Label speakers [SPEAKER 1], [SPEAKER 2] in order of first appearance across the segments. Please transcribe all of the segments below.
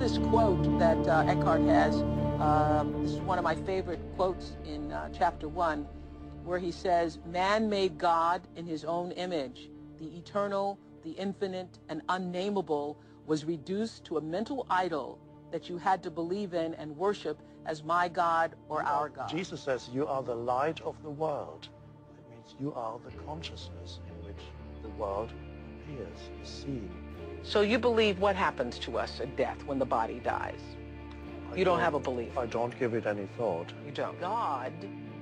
[SPEAKER 1] famous quote that Eckhart has. This is one of my favorite quotes in chapter 1, where he says, "Man made God in his own image. The eternal, the infinite, and unnamable was reduced to a mental idol that you had to believe in and worship as my God or our God."
[SPEAKER 2] Jesus says, you are the light of the world. It means you are the consciousness in which the world appears, is seen.
[SPEAKER 1] So you believe what happens to us at death when the body dies? You don't have a belief.
[SPEAKER 2] I don't give it any thought.
[SPEAKER 1] You don't. God,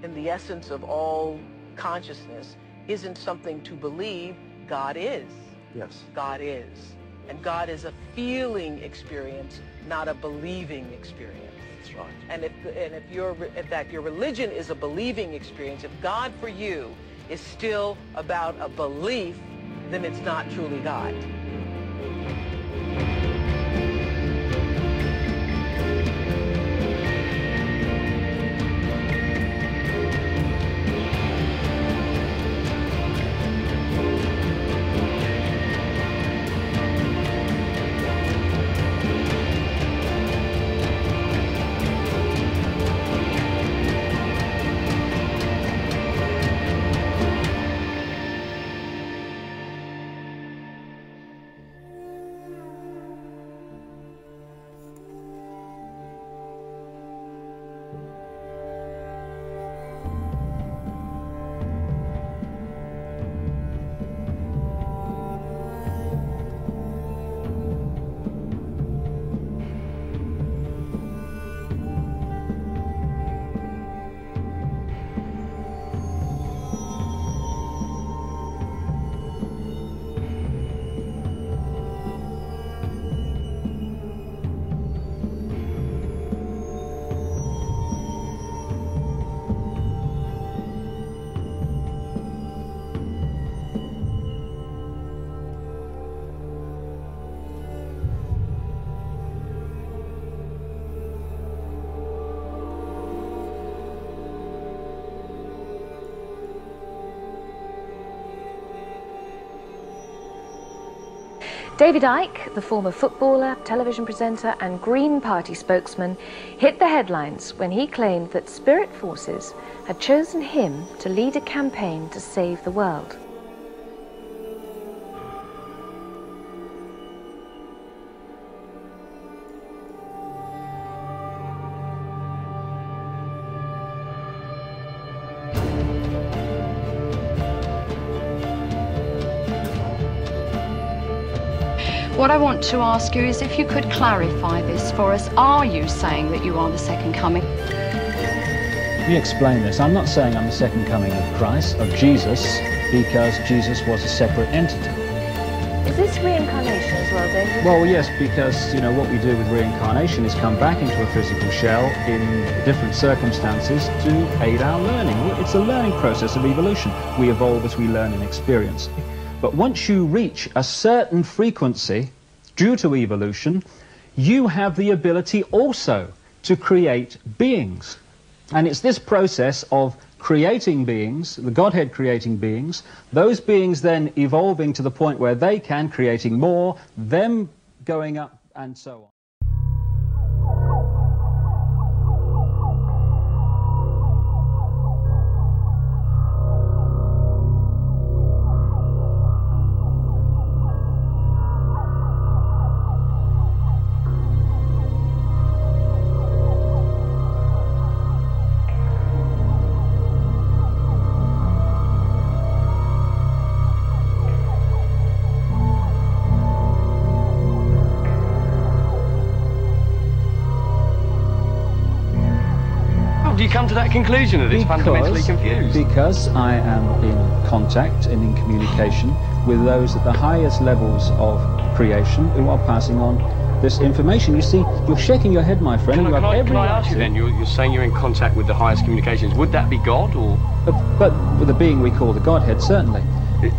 [SPEAKER 1] in the essence of all consciousness, isn't something to believe. God is.
[SPEAKER 2] Yes.
[SPEAKER 1] God is. And God is a feeling experience, not a believing experience.
[SPEAKER 2] That's right.
[SPEAKER 1] And if your religion is a believing experience, if God for you is still about a belief, then it's not truly God.
[SPEAKER 3] David Icke, the former footballer, television presenter and Green Party spokesman, hit the headlines when he claimed that spirit forces had chosen him to lead a campaign to save the world.
[SPEAKER 4] What I want to ask you is if you could clarify this for us. Are you saying that you are the second coming?
[SPEAKER 5] Let me explain this. I'm not saying I'm the second coming of Christ, of Jesus, because Jesus was a separate entity.
[SPEAKER 3] Is this reincarnation as well, David?
[SPEAKER 5] Well, yes, because, you know, what we do with reincarnation is come back into a physical shell in different circumstances to aid our learning. It's a learning process of evolution. We evolve as we learn and experience. But once you reach a certain frequency, due to evolution, you have the ability also to create beings. And it's this process of creating beings, the Godhead creating beings, those beings then evolving to the point where they can, creating more, them going up, and so on.
[SPEAKER 6] Do you come to that conclusion that it's fundamentally confused?
[SPEAKER 5] Because I am in contact and in communication with those at the highest levels of creation who are passing on this information. You see, you're shaking your head, my friend.
[SPEAKER 6] Can I ask you then, you're saying you're in contact with the highest communications. Would that be God, or...?
[SPEAKER 5] But with the being we call the Godhead, certainly.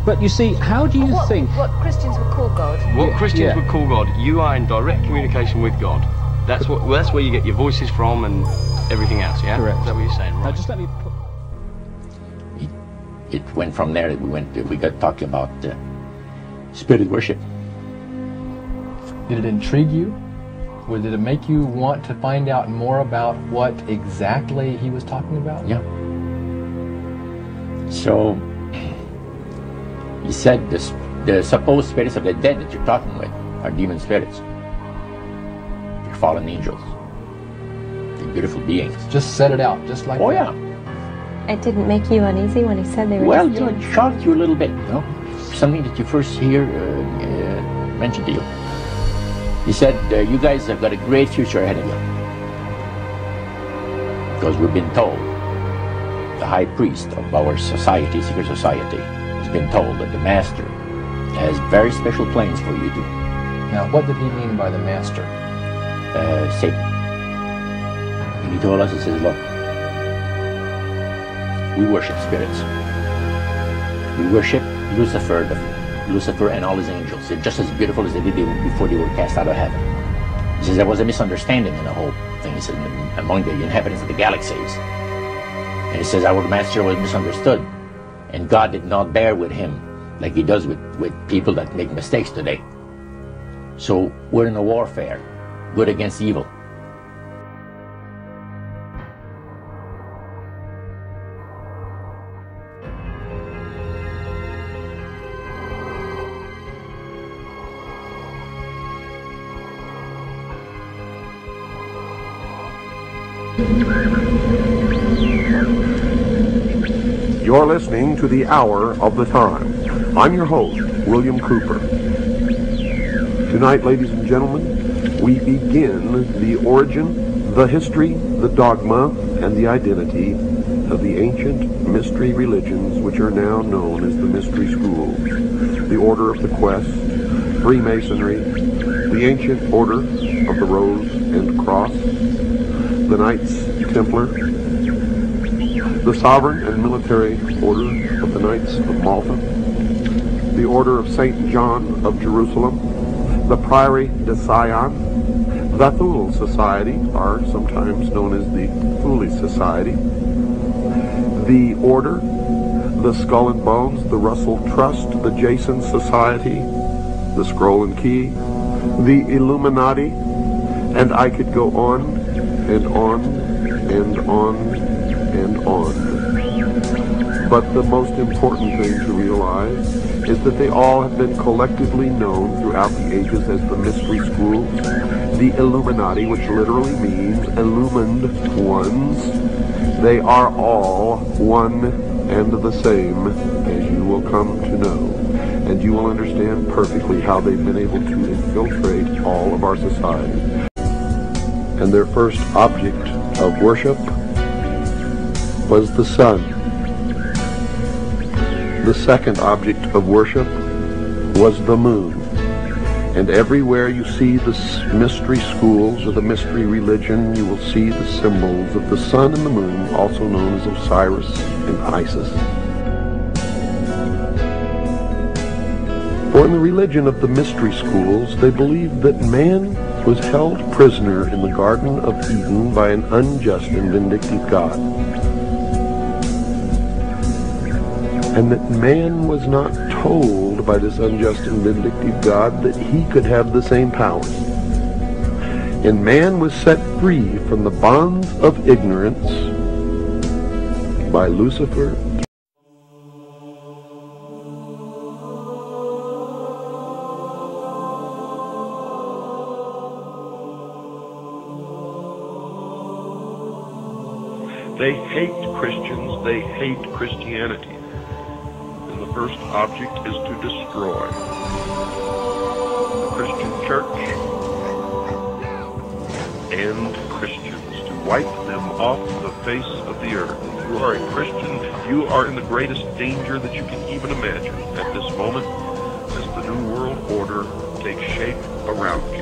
[SPEAKER 5] But you see, how do you think...
[SPEAKER 3] What Christians would call God.
[SPEAKER 6] What Christians would call God. You are in direct communication with God. That's where you get your voices from and everything else, yeah?
[SPEAKER 5] Correct.
[SPEAKER 6] Is that what you're saying? Right.
[SPEAKER 5] Now, just let me put...
[SPEAKER 7] It went from there. We got talking about spirit worship.
[SPEAKER 8] Did it intrigue you? Did it make you want to find out more about what exactly he was talking about?
[SPEAKER 7] Yeah. So, he said the supposed spirits of the dead that you're talking with are demon spirits. They're fallen angels. They're beautiful beings.
[SPEAKER 8] Just set it out, just like that.
[SPEAKER 7] Oh, yeah.
[SPEAKER 9] It didn't make you uneasy when he said they were
[SPEAKER 7] Well,
[SPEAKER 9] just
[SPEAKER 7] it shocked you a little bit, you know? Something that you first hear mentioned to you. He said, you guys have got a great future ahead of you. Because we've been told, the high priest of our society, secret society, has been told that the master has very special plans for you too.
[SPEAKER 8] Now, what did he mean by the master?
[SPEAKER 7] Satan. And he told us, he says, look, we worship spirits. We worship Lucifer and all his angels. They're just as beautiful as they did before they were cast out of heaven. He says there was a misunderstanding in the whole thing. He says among the inhabitants of the galaxies. And he says our master was misunderstood. And God did not bear with him like he does with people that make mistakes today. So we're in a warfare, good against evil.
[SPEAKER 10] You're listening to The Hour of the Time. I'm your host, William Cooper. Tonight, ladies and gentlemen, we begin the origin, the history, the dogma, and the identity of the ancient mystery religions which are now known as the mystery schools. The Order of the Quest, Freemasonry, the Ancient Order of the Rose and Cross, the Knights Templar, the Sovereign and Military Order of the Knights of Malta, the Order of St. John of Jerusalem, the Priory de Sion, the Thule Society, or sometimes known as the Thule Society, the Order, the Skull and Bones, the Russell Trust, the Jason Society, the Scroll and Key, the Illuminati, and I could go on and on and on and on. But the most important thing to realize is that they all have been collectively known throughout the ages as the mystery schools, the Illuminati, which literally means illumined ones. They are all one and the same, as you will come to know. And you will understand perfectly how they've been able to infiltrate all of our society. And their first object of worship was the sun. The second object of worship was the moon. And everywhere you see the mystery schools or the mystery religion, you will see the symbols of the sun and the moon, also known as Osiris and Isis. For in the religion of the mystery schools, they believed that man was held prisoner in the Garden of Eden by an unjust and vindictive God. And that man was not told by this unjust and vindictive God that he could have the same powers. And man was set free from the bonds of ignorance by Lucifer.
[SPEAKER 11] They hate Christians, they hate Christianity. And the first object is to destroy the Christian church and Christians, to wipe them off the face of the earth. If you are a Christian, you are in the greatest danger that you can even imagine at this moment as the New World Order takes shape around you.